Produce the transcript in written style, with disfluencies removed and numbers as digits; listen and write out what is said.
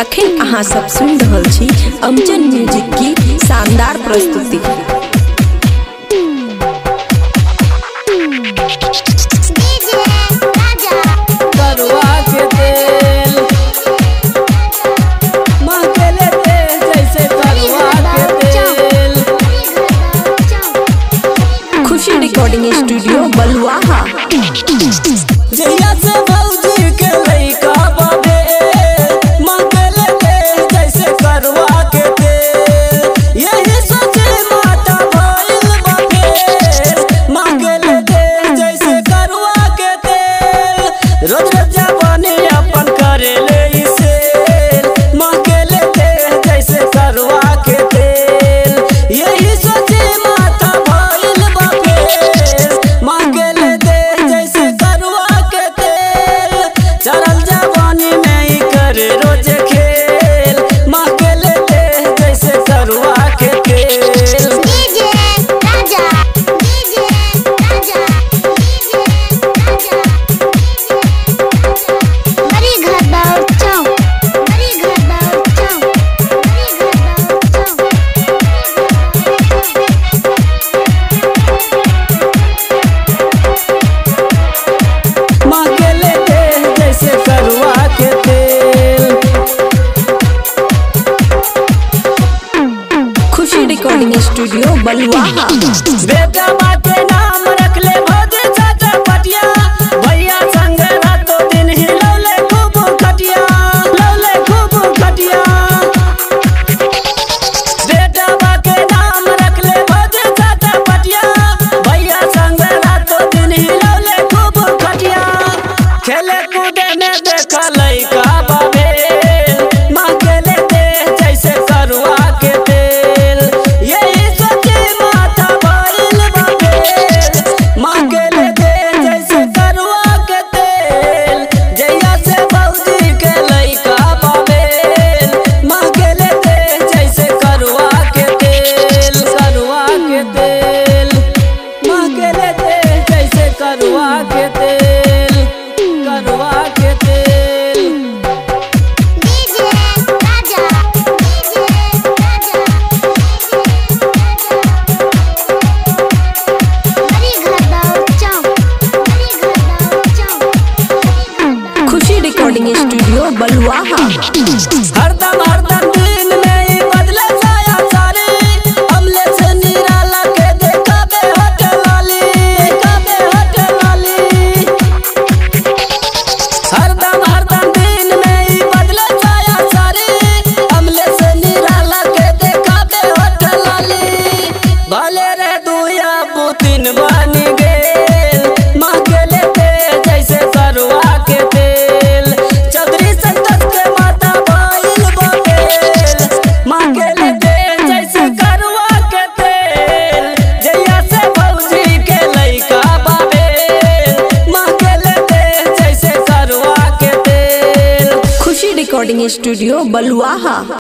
अखिल अहाँ सब सुन रहल छी अमजन म्यूजिक की शानदार प्रस्तुति। खुशी रिकॉर्डिंग स्टूडियो बलुआहा। जैया से भौजी के लइका बाबे मंगले दे जैसे करवा के दे, यही सोचे माता भइल बाबे मंगले दे जैसे करवा के दे। रोज रोज जवानी अपन करे ले इसे मंगले दे जैसे करवा के दे, यही सोचे माता भइल बाबे मंगले दे जैसे करवा के दे। चरल जवानी में ही करे रोज खेल मंगले दे जैसे करवा के खेल। रिकॉर्डिंग स्टूडियो बलुआहा। बेटा बाटे नाम रख ले भौजी चाचा पटिया, भैया संग रातों दिन ही लौले खूब खटिया, लौले खूब खटिया। बेटा बाटे नाम रख ले भौजी चाचा पटिया, भैया संग रातों दिन ही लौले खूब खटिया। खेले कूदे में देखा लइका बाबे मंगले दे जैसे करवा के तेल, यही सोचे माता भइल बाबे मंगले दे जैसे करवा के तेल। जैया से भौजी के लइका बाबे मंगले दे जैसे करवा के तेल, करवा के तेल मंगले दे जैसे करवा के तेल, करवा के तेल। खुशी रिकॉर्डिंग स्टूडियो बलुआहा। हरदम हरदम दिन में ही बदले साया सारी, अमले से निराला के देखा बे होटल वाली, देखा बे होटल वाली। हरदम हरदम दिन में ही बदले साया सारी, अमले से निराला के देखा बे होटल वाली। भले रे दुया पुतिन बनी गेल मंगले दे जैसे करवा के तेल। चौधरी संतोष के माता भइल बाबेल मंगले दे जैसे करवा के तेल। जैया से भौजी के लइका बाबेल मंगले दे जैसे करवा के तेल। खुशी रिकॉर्डिंग स्टूडियो बलुआहा।